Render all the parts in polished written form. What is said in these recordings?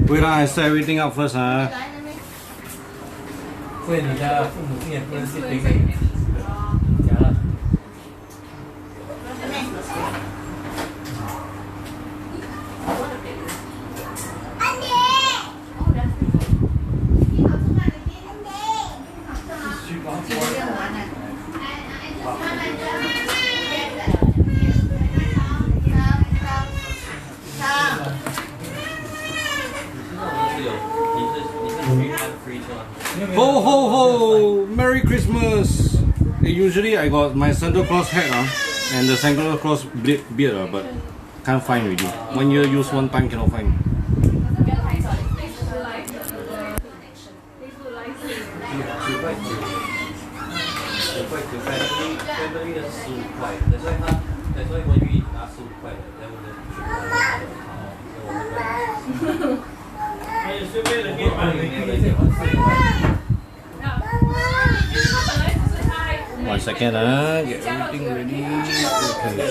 Wait, I set everything up first, huh? 所以你的父母亲也不能去顶你夹了。Ho ho ho! Merry Christmas! Usually I got my Santa Claus hat and the Santa Claus beard but can't find already. 1 year use one time cannot find. One second, get everything ready. Okay.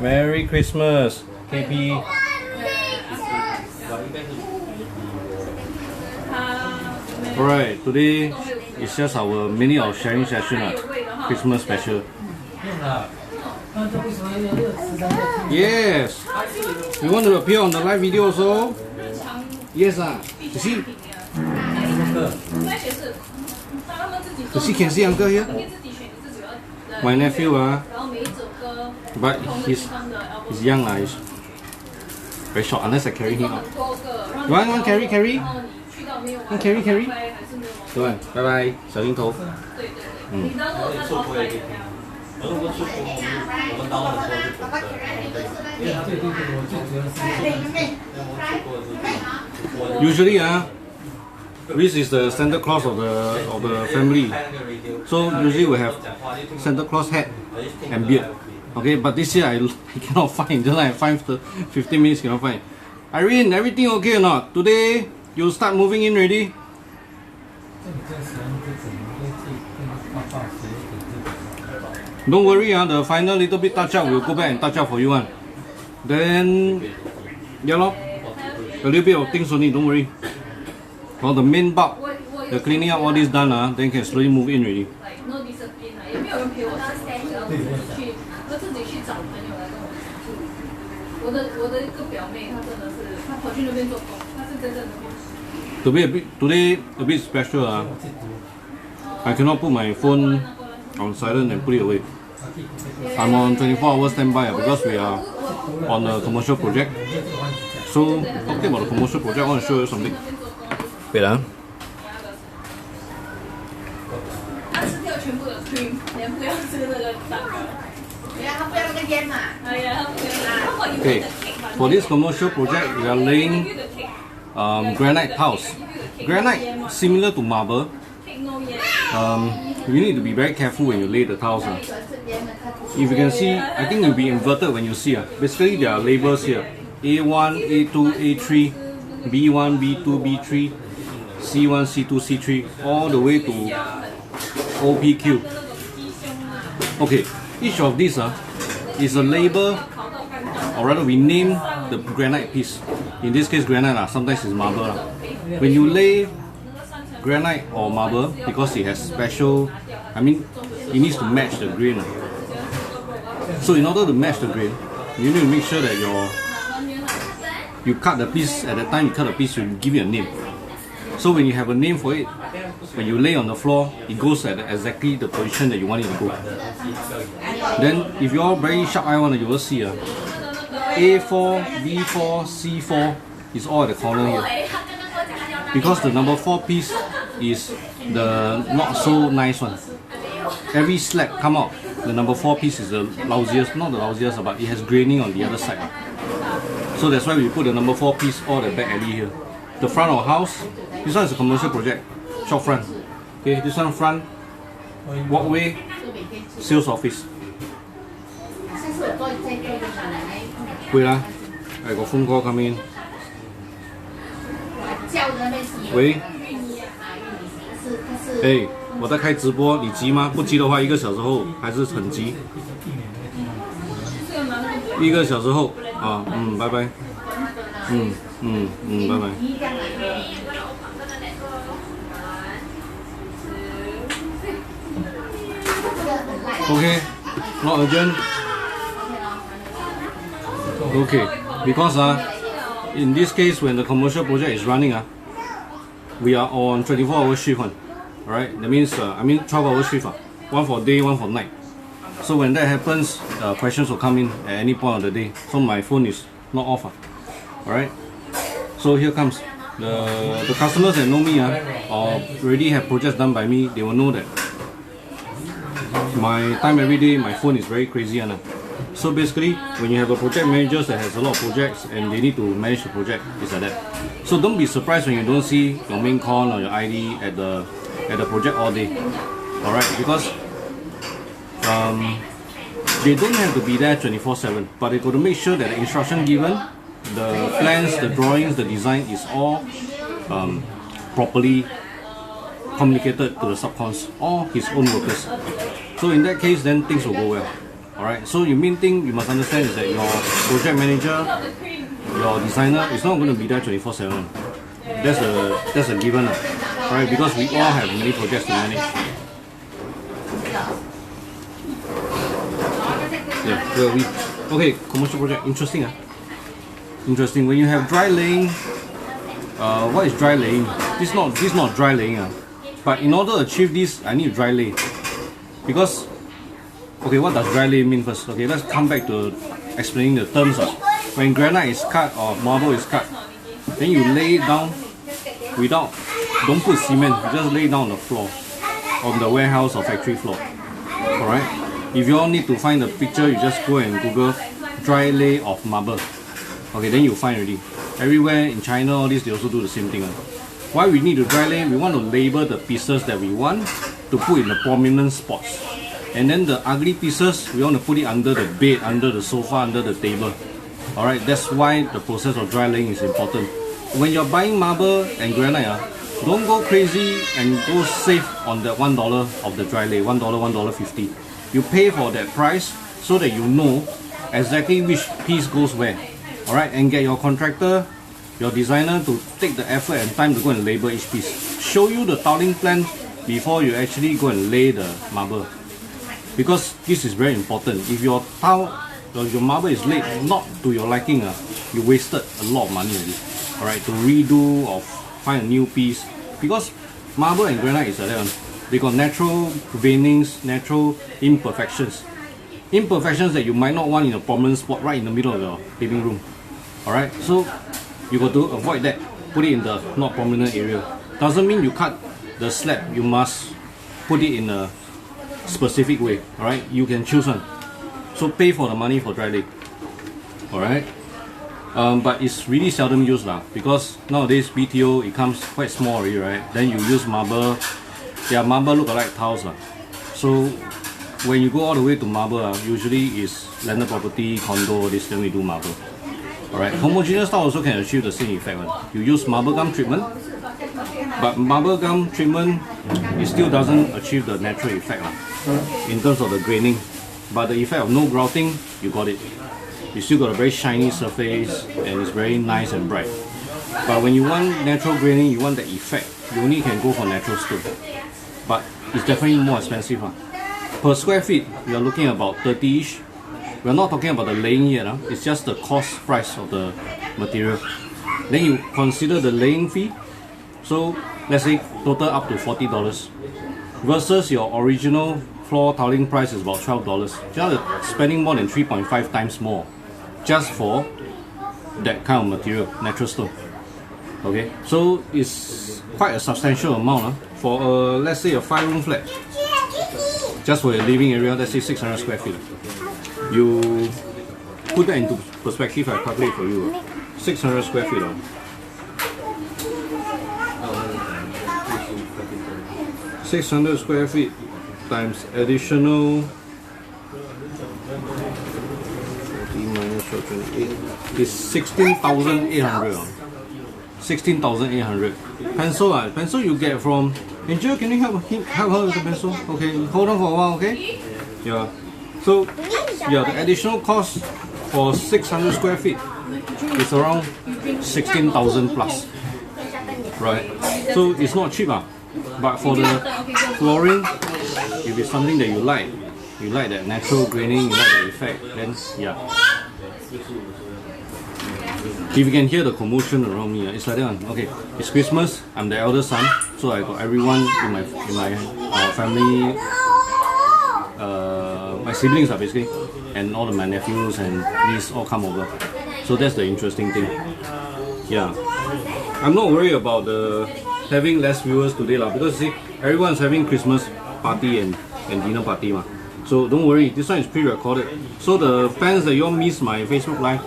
Merry Christmas, KP. Alright, today is just our mini or sharing session, Christmas special. Yes! You want to appear on the live video also? Yes, you see? You see, can see uncle here? My nephew, but he's young, he's very short unless I carry him out. You want carry? Want carry? Go on, bye bye, 小零头。Usually, this is the Santa Claus of the family. So usually we have Santa Claus hat and beard. Okay, but this year I cannot find. Just like 15 minutes cannot find. Irene, everything okay or not? Today you start moving in already? Don't worry, the final little bit touch up we'll go back and touch up for you one. Then, yeah lor, a little bit of things only, don't worry. Well, the main bulk, the cleaning up all this done, then can slowly move in already. Today a bit special. I cannot put my phone on silent and put it away. I'm on 24 hours standby because we are on a commercial project. So, talking about the commercial project, I want to show you something. Wait, Okay, for this commercial project, we are laying granite tiles. Granite, similar to marble. You need to be very careful when you lay the tiles. If you can see, I think it will be inverted when you see. Basically, there are labels here: A1, A2, A3, B1, B2, B3, C1, C2, C3, all the way to OPQ. Okay, each of these is a label, or rather we name the granite piece. In this case, granite, sometimes it's marble. When you lay granite or marble, because it has special, it needs to match the grain. So in order to match the grain, you need to make sure that you cut the piece, at the time you cut the piece, you give it a name. So when you have a name for it, when you lay on the floor, it goes at exactly the position that you want it to go. Then if you're very sharp eye one, you will see A4, B4, C4 is all at the corner here. Because the number 4 piece is the not so nice one. Every slab come out, the number 4 piece is the lousiest, not the lousiest, but it has graining on the other side. So that's why we put the number 4 piece all the back alley here. The front of house, this one is a commercial project, shop front. Okay, this one front, walkway, sales office. Wait I got phone call coming in. Wait. Hey, 我在开直播，你急吗？不急的话，1个小时后还是很急。1个小时后啊，拜拜。拜拜。Okay, not urgent. Okay, because in this case, when the commercial project is running, we are on 24-hour shift. Alright, that means 12-hour shift. One for day, one for night. So when that happens, questions will come in at any point of the day. So my phone is not off. Alright, so here comes the customers that know me or already have projects done by me. They will know that my time every day, my phone is very crazy. So basically, when you have a project manager that has a lot of projects and they need to manage the project, it's like that. So don't be surprised when you don't see your main con or your ID at the project all day. Alright, because they don't have to be there 24/7, but they got to make sure that the instruction given, the plans, the drawings, the design is all properly communicated to the subcons or his own workers. So in that case, then things will go well. Alright, so the main thing you must understand is that your project manager, your designer is not going to be there 24/7. That's a given, right? Because we all have many projects to manage. Yeah, okay, commercial project, interesting. Interesting. When you have dry laying, what is dry laying? This is not dry laying. But in order to achieve this, I need to dry lay. Because, okay, what does dry lay mean first? Okay, let's come back to explaining the terms. When granite is cut or marble is cut, then you lay it down don't put cement, you just lay down on the floor, on the warehouse or factory floor. Alright? If you all need to find the picture, you just go and Google dry lay of marble. Okay, then you find already. Everywhere in China, all this, they also do the same thing. Why we need to dry lay? We want to label the pieces that we want to put in the prominent spots. And then the ugly pieces, we want to put it under the bed, under the sofa, under the table. Alright, that's why the process of dry laying is important. When you're buying marble and granite, don't go crazy and go save on the $1 of the dry lay, $1, $1.50. You pay for that price so that you know exactly which piece goes where. Alright, and get your contractor, your designer to take the effort and time to go and label each piece. Show you the tiling plan before you actually go and lay the marble. Because this is very important. If your marble is laid not to your liking, you wasted a lot of money already. Alright, to redo or find a new piece. Because marble and granite is like that. They got natural veinings, natural imperfections. Imperfections that you might not want in a prominent spot right in the middle of your living room. Alright, so you got to avoid that. Put it in the not prominent area. Doesn't mean you cut the slab, you must put it in a specific way. Alright, you can choose one. So pay for the money for dry lay. Alright. But it's really seldom used because nowadays BTO it comes quite small already, right? Then you use marble. Yeah, marble look like tiles. So when you go all the way to marble, usually is landed property, condo, this, then we do marble. Alright, homogeneous style also can achieve the same effect. You use marble gum treatment, but marble gum treatment it still doesn't achieve the natural effect in terms of the graining. But the effect of no grouting, you got it. You still got a very shiny surface and it's very nice and bright. But when you want natural graining, you want the effect, you only can go for natural stone. But it's definitely more expensive. Per square feet, we are looking about 30-ish. We're not talking about the laying yet. It's just the cost price of the material. Then you consider the laying fee. So let's say total up to $40 versus your original floor tiling price is about $12. Just spending more than 3.5 times more just for that kind of material, natural stone. Okay, so it's quite a substantial amount for let's say a 5-room flat. Just for a living area, let's say 600 square feet. You put that into perspective, I calculate for you. 600 square feet. 600 square feet times additional 40 minus 28 is 16,800. 16,800. Pencil you get from Angel, can you help her with the pencil? Okay, hold on for a while, okay? Yeah. So, yeah, the additional cost for 600 square feet is around 16,000 plus. Right? So it's not cheap, but for the flooring, if it's something that you like that natural graining, you like the effect, then yeah. If you can hear the commotion around me, it's like that one. Okay, it's Christmas. I'm the elder son, so I got everyone in my family, my siblings basically, and all of my nephews and niece all come over. So that's the interesting thing. Yeah, I'm not worried about having less viewers today because see, everyone's having Christmas party and dinner party So don't worry, this one is pre-recorded. So the fans that you all missed my Facebook live,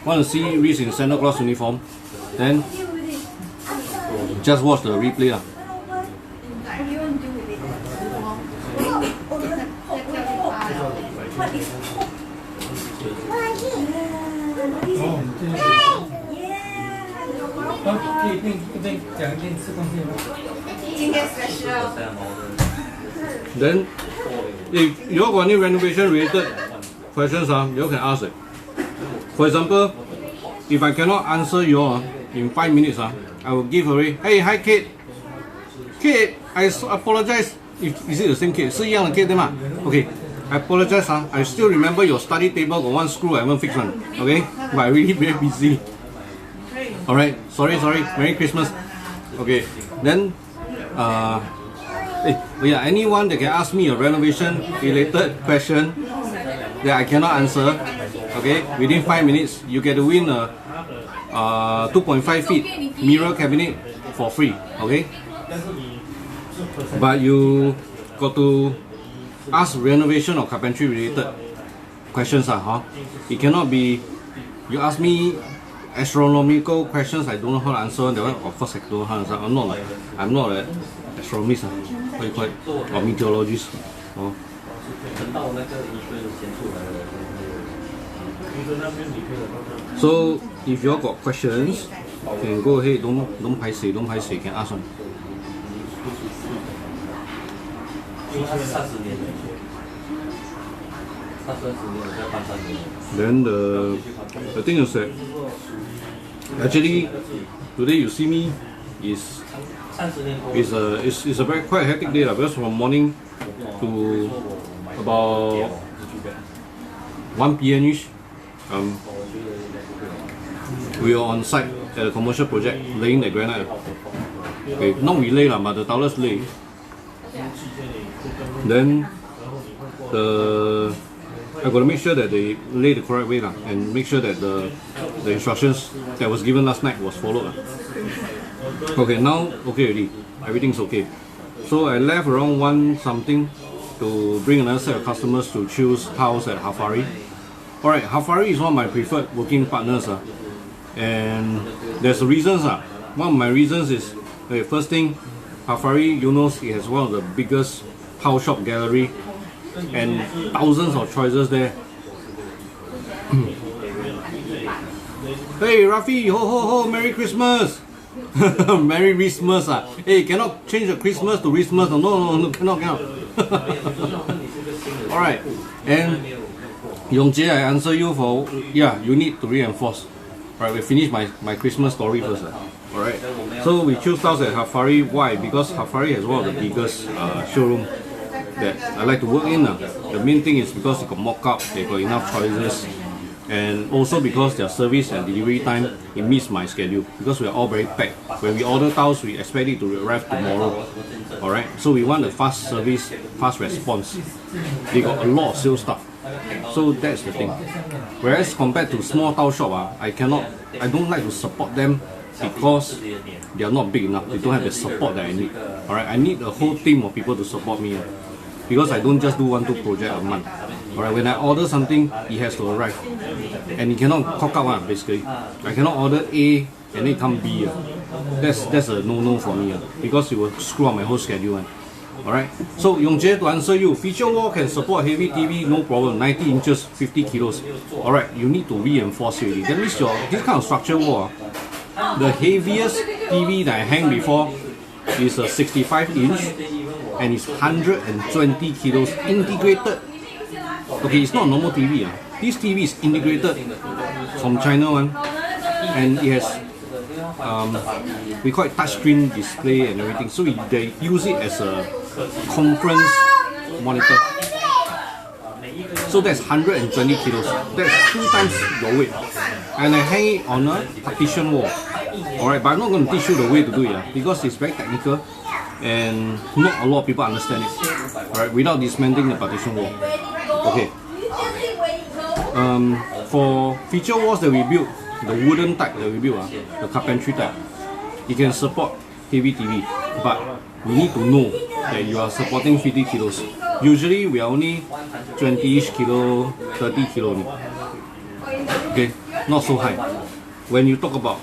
want to see Reese in Santa Claus uniform, then just watch the replay. Then, if you all got any renovation related questions, you all can ask it. For example, if I cannot answer you all in 5 minutes, I will give away. Hey, hi Kate. Kate, I apologize. Is it the same Kate? 是一样的 Kate 对吗? Okay, I apologize. I still remember your study table got one screw I haven't fixed one. Okay, but I really very busy. Alright, sorry. Merry Christmas. Okay, then anyone that can ask me a renovation related question that I cannot answer, okay, within 5 minutes you get to win a 2.5 feet mirror cabinet for free. Okay, but you got to ask renovation or carpentry related questions. It cannot be you ask me astronomical questions I don't know how to answer. That one of course I don't know how to answer. I'm not an astronomist, what do you call it, or meteorologist. So if you all got questions, you can go ahead. Don't paiseh, you can ask one. Then the thing is that actually today you see me is a very quite hectic day because from morning to about 1 p.m. ish, we are on site at a commercial project laying the granite. Okay, not we lay but the towers lay. Then I got to make sure that they lay the correct way and make sure that the instructions that was given last night was followed. Okay, now okay already, everything's okay. So I left around 1 something to bring another set of customers to choose house at Hafari. Alright, Hafari is one of my preferred working partners, and there's reasons. One of my reasons is, okay, first thing, Hafari, you know, it has one of the biggest house shop gallery and thousands of choices there. Hey Rafi, ho ho ho, Merry Christmas! Merry Christmas! Hey, cannot change the Christmas to Christmas. No, cannot. Alright, and Yongjie, I answer you for, yeah, you need to reinforce. Alright, we finish my Christmas story first. Alright, so we choose house at Hafari. Why? Because Hafari has one of the biggest showroom that I like to work in. The main thing is because they got mock-up, they got enough choices, and also because their service and delivery time, it meets my schedule because we are all very packed. When we order tiles, we expect it to arrive tomorrow. Alright, so we want a fast service, fast response. They got a lot of sales stuff, so that's the thing. Whereas compared to small tile shop, I don't like to support them because they are not big enough. They don't have the support that I need. Alright, I need a whole team of people to support me, because I don't just do 1-2 projects a month. Alright, when I order something, it has to arrive, and it cannot cock up basically. I cannot order A and then come B. That's a no for me, because it will screw up my whole schedule. Alright, so Yongjie, to answer you, feature wall can support heavy TV, no problem, 90 inches, 50 kilos. Alright, you need to reinforce it. That means this kind of structure wall, the heaviest TV that I hang before is a 65 inch and it's 120 kilos integrated. Okay, it's not a normal TV. This TV is integrated from China one, and it has we call it touchscreen display and everything. So they use it as a conference monitor. So that's 120 kilos. That's 2 times your weight. And I hang it on a partition wall. Alright, but I'm not going to teach you the way to do it because it's very technical and not a lot of people understand it. Alright, without dismantling the partition wall. Okay. For feature walls that we built, the wooden type that we built, the carpentry type, it can support heavy TV, but you need to know that you are supporting 50 kilos. Usually we are only 20-ish kilo, 30 kilo only. Okay, not so high. When you talk about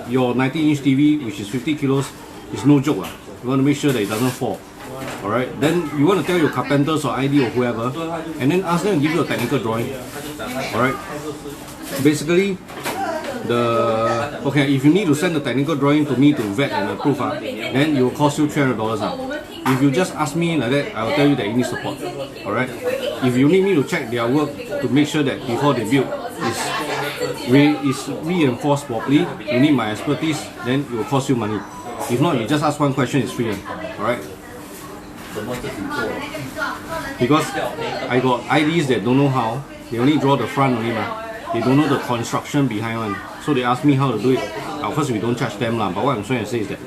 your 19-inch TV, which is 50 kilos, it's no joke. You want to make sure that it doesn't fall. Alright, then you want to tell your carpenters or ID or whoever, and then ask them to give you a technical drawing. Alright, basically, if you need to send the technical drawing to me to vet and approve, then it will cost you $300. If you just ask me like that, I will tell you that you need support. Alright, if you need me to check their work to make sure that before they build is reinforced properly, you need my expertise, then it will cost you money. If not, you just ask one question, it's free. Alright. Because I got IDs that don't know how, they only draw the front only, they don't know the construction behind one. So they ask me how to do it. Of course we don't charge them, but what I'm trying to say is that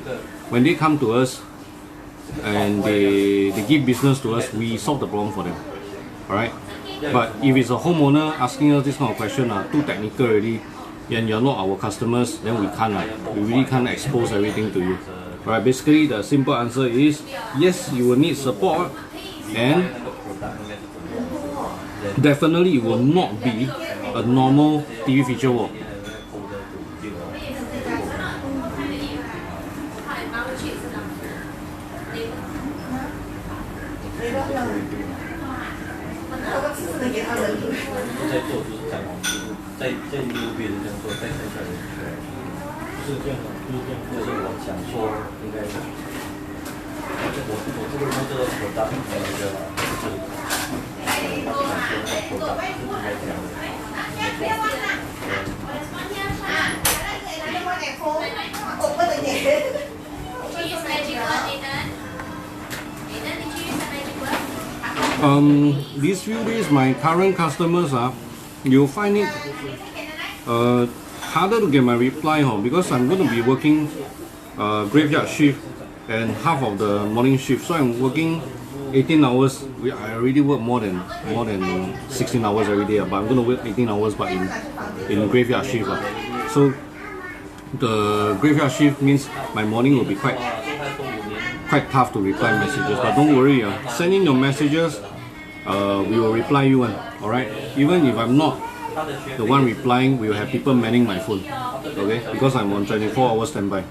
when they come to us and they give business to us, we solve the problem for them. Alright? But if it's a homeowner asking us this kind of question, too technical already, and you're not our customers, then we really can't expose everything to you. Alright, basically the simple answer is yes, you will need support, and definitely it will not be a normal TV feature wall. These few days, my current customers you'll find it harder to get my reply because I'm going to be working graveyard shift and half of the morning shift, so I'm working 18 hours. I already work more than 16 hours every day, but I'm going to work 18 hours but in graveyard shift. So the graveyard shift means my morning will be quite tough to reply messages, but don't worry, send in your messages, we will reply you. Alright, even if I'm not the one replying, we will have people manning my phone, okay, because I'm on 24-hour standby.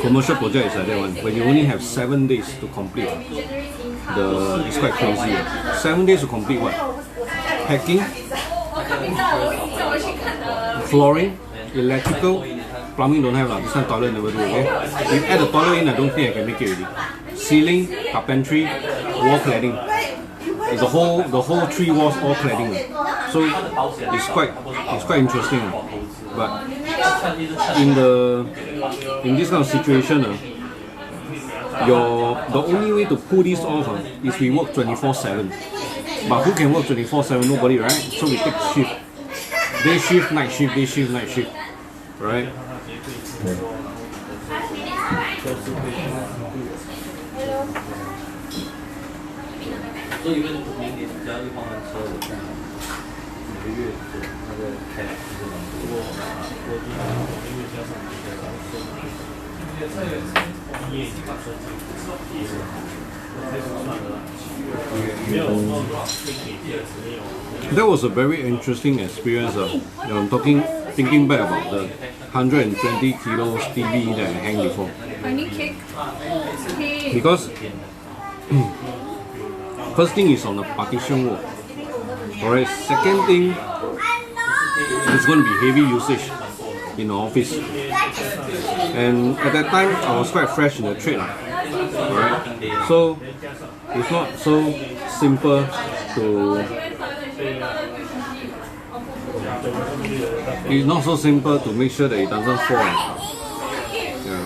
Commercial project is like that one. When you only have 7 days to complete, it's quite crazy. 7 days to complete what? Packing, flooring, electrical, plumbing don't have, this one toilet never do, okay? If add the toilet in, I don't think I can make it already. Ceiling, carpentry, wall cladding. It's the whole 3 walls all cladding. So it's quite interesting. But in this kind of situation, the only way to pull this off is we work 24/7. But who can work 24/7? Nobody, right? So we take shift. Day shift, night shift, day shift, night shift. Right? That was a very interesting experience. Thinking back about the 120 kilos TV that I hang before. I need cake. Because first thing is on the partition wall. Alright, second thing, it's going to be heavy usage. in the office. And at that time, I was quite fresh in the trade. Alright? So, it's not so simple to... It's not so simple to make sure that it doesn't fall. Yeah.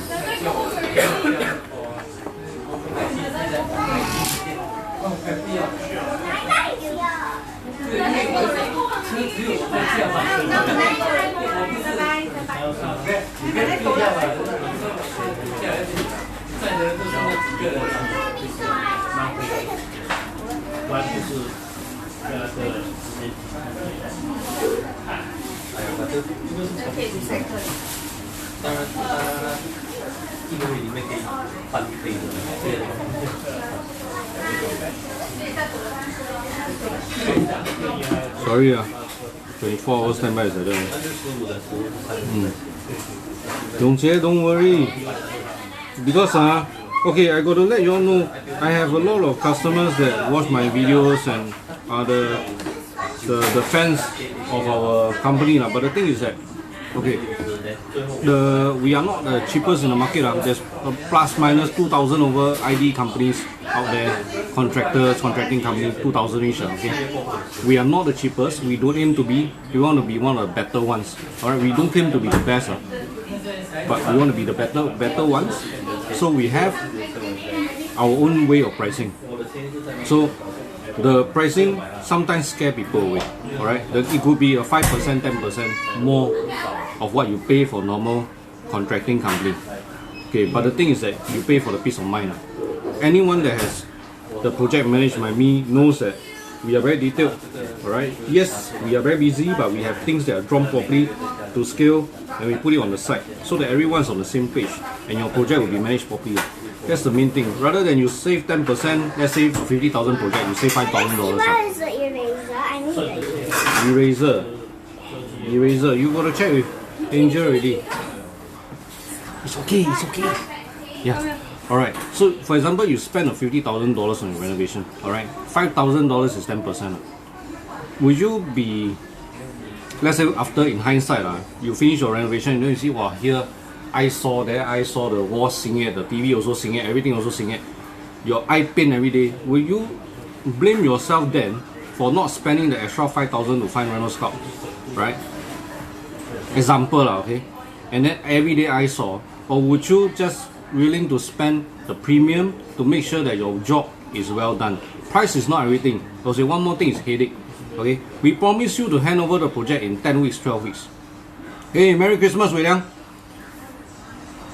Sorry, 24 hours standby is like that. Don't worry. Because okay, I got to let you all know, I have a lot of customers that watch my videos and are the fans of our company. But the thing is that, okay, we are not the cheapest in the market. There's plus minus 2,000 over ID companies out there, contracting companies, 2,000 each. Okay, we are not the cheapest. We don't aim to be. We want to be one of the better ones. Alright, we don't claim to be the best, but we want to be the better ones. So we have our own way of pricing. So the pricing sometimes scare people away. Alright, it could be a 5%, 10% more of what you pay for normal contracting company. Okay, but the thing is that you pay for the peace of mind. Anyone that has the project managed by me knows that we are very detailed. Alright, yes, we are very busy, but we have things that are drawn properly to scale and we put it on the site so that everyone's on the same page and your project will be managed properly. That's the main thing. Rather than you save 10%, let's say for 50,000 project, you save $5,000. What is the eraser? I need it. Eraser. You gotta check with Angel already. It's okay. Yeah. Alright. So for example, you spend $50,000 on your renovation. Alright. $5,000 is 10%. Would you be, let's say after in hindsight, you finish your renovation and then you see, wow, here I saw the walls sing it, the TV also sing it, everything also sing it. Your eye pain every day. Will you blame yourself then for not spending the extra 5,000 to find rental scout, right? Example, okay? And then every day I saw, or would you just willing to spend the premium to make sure that your job is well done? Price is not everything. Okay, one more thing is headache. Okay, we promise you to hand over the project in 10 weeks, 12 weeks. Hey, Merry Christmas, Wei Liang.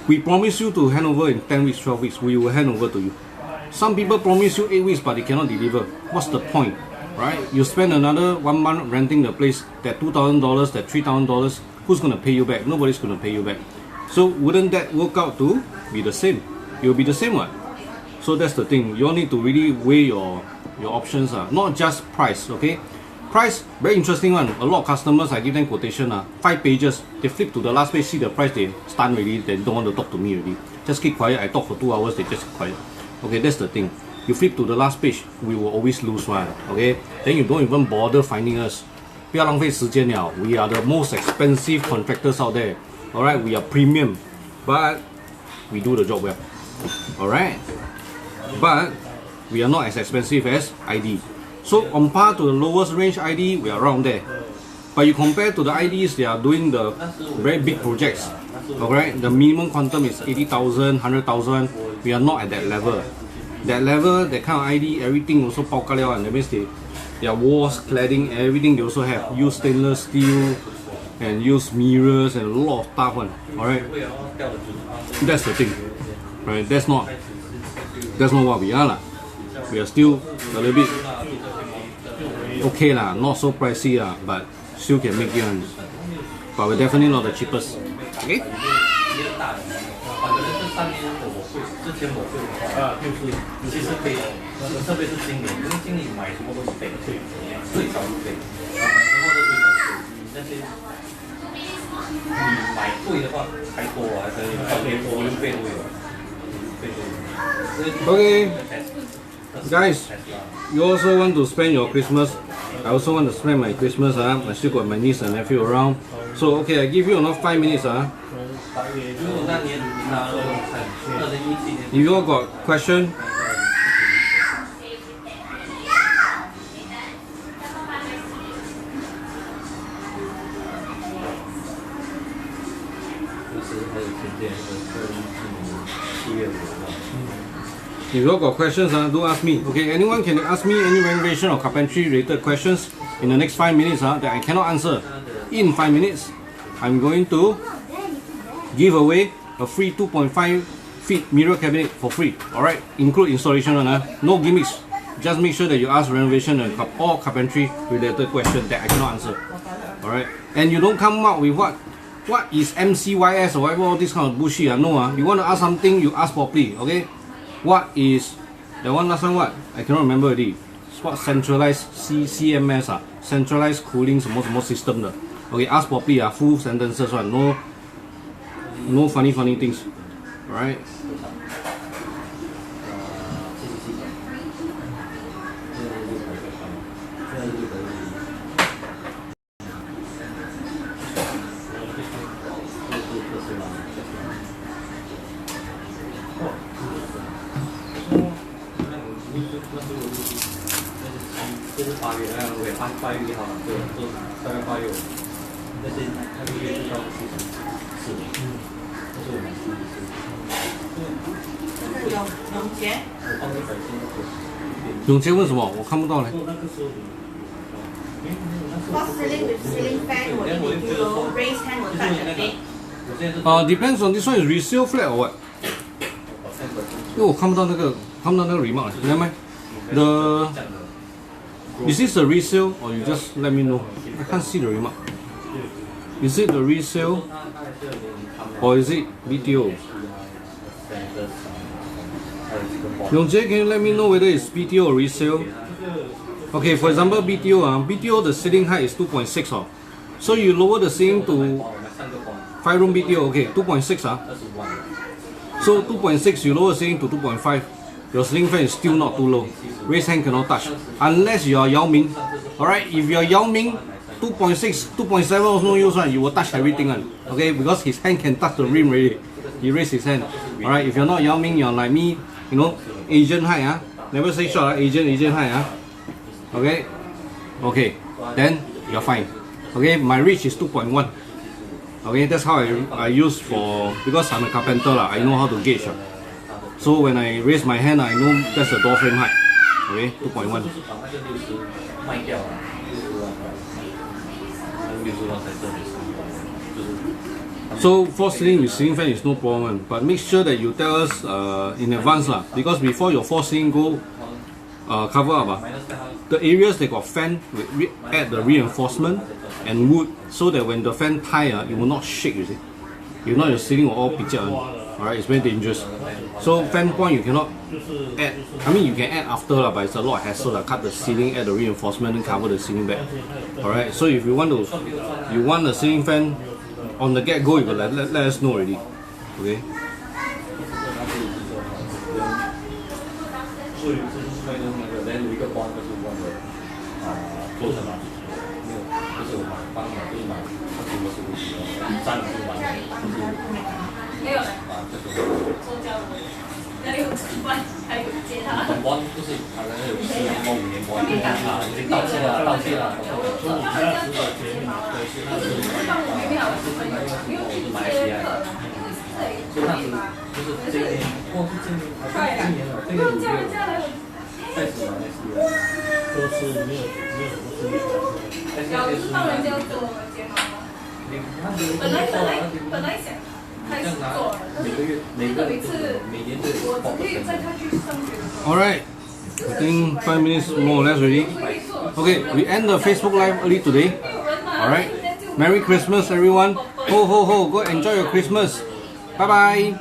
We promise you to hand over in 10 weeks, 12 weeks. We will hand over to you. Some people promise you 8 weeks, but they cannot deliver. What's the point, right? You spend another 1 month renting the place, that $2,000, that $3,000. Who's going to pay you back? Nobody's going to pay you back. So wouldn't that work out to be the same? It will be the same one. So that's the thing. You all need to really weigh your options, not just price. Okay, price, very interesting one. A lot of customers, I give them quotation, 5 pages. They flip to the last page, see the price, they stun already. They don't want to talk to me already. Just keep quiet. I talk for 2 hours, they just keep quiet. Okay, that's the thing. You flip to the last page, we will always lose one. Okay, then you don't even bother finding us. 不要浪费时间了. We are the most expensive contractors out there. Alright, we are premium, but we do the job well. Alright, but we are not as expensive as ID. So on par to the lowest range ID, we are around there. But you compare to the IDs, they are doing the very big projects. Alright, the minimum quantum is 80,000, 100,000. We are not at that level. That level, that kind of ID, everything also 包咖了, and that means their walls, cladding, everything they also have. Use stainless steel and use mirrors and a lot of stuff. Alright, that's the thing. Right, that's not what we are. We are still a little bit okay, not so pricey, but still can make it. But we're definitely not the cheapest. Okay? 之前我会就是其实可以，特别是经理，因为经理买什么都是费，最少是费，买什么都最少是费。你那些你买贵的话还多，还可以5倍都有，5倍都有。Okay, guys, you also want to spend your Christmas I also want to spend my Christmas. I still got my niece and nephew around. So okay, I give you another 5 minutes. 那年拿2017年。 If you all got question, 就是还有前天2017年7月5号。 if you all got questions, do ask me. Okay, anyone can ask me any renovation or carpentry related questions in the next 5 minutes that I cannot answer. In 5 minutes, I'm going to give away a free 2.5 feet mirror cabinet for free. Alright, include installation no gimmicks. Just make sure that you ask renovation and or carpentry related questions that I cannot answer. Alright, and you don't come up with what is MCYS or whatever, all this kind of bullshit. No, you want to ask something, you ask properly. Okay, what is the one last time? What I cannot remember already. It's what centralized CMS centralized cooling 什么什么 system 的。Okay, ask properly full sentences one. No funny things. Alright. 这是8月，8月1号，对，大概8月5，但是那个月就到44，这是我们44。这个永杰，我帮你改进。永杰问什么？我看不到嘞。 False ceiling with ceiling fan will be too low, raised hand will touch the bed. Depends on this one is resale flat or what? 因为我看不到那个 remark. Never mind. Is this a resale or you just let me know? I can't see the remark. Is it the resale or is it BTO? Yongjae, can you let me know whether it's BTO or resale? Okay, for example, BTO the ceiling height is 2.6 so you lower the ceiling to 5 room BTO, okay, 2.6 So 2.6 you lower the ceiling to 2.5. Your ceiling fan is still not too low. Raised hand cannot touch unless you are Yao Ming. Alright, if you are Yao Ming, 2.6, 2.7 also no use you will touch everything okay, because his hand can touch the rim already. He raised his hand. Alright, if you're not Yao Ming, you're like me, Asian height never say short, Asian height Okay, then you're fine. Okay, my reach is 2.1. Okay, that's how I use because I'm a carpenter I know how to gauge So when I raise my hand, I know that's the door frame height. Okay, 2.1. So false ceiling with ceiling fan is no problem, but make sure that you tell us in advance because before your false ceiling go cover up the areas that got fan, we add the reinforcement and wood so that when the fan tie it will not shake, you see. If not, your ceiling will all pitch out. Alright, it's very dangerous. So fan point you cannot add. I mean you can add after but it's a lot of hassle cut the ceiling, add the reinforcement and cover the ceiling back. Alright, so if you want a ceiling fan on the get go, you will let us know already. Okay. bond 就是好像有10年bond、5年bond已经到期了。我是马来西亚的，所以那时就是今年，是今年了，这个5月开始马来西亚，都是没有什么事情。要是帮人家做睫毛吗？本来想。开始做，每个月每年都有报的。Alright, I think 5 minutes more or less already. Okay, we end the Facebook Live early today. Alright, Merry Christmas everyone. Ho ho ho, go enjoy your Christmas. Bye bye.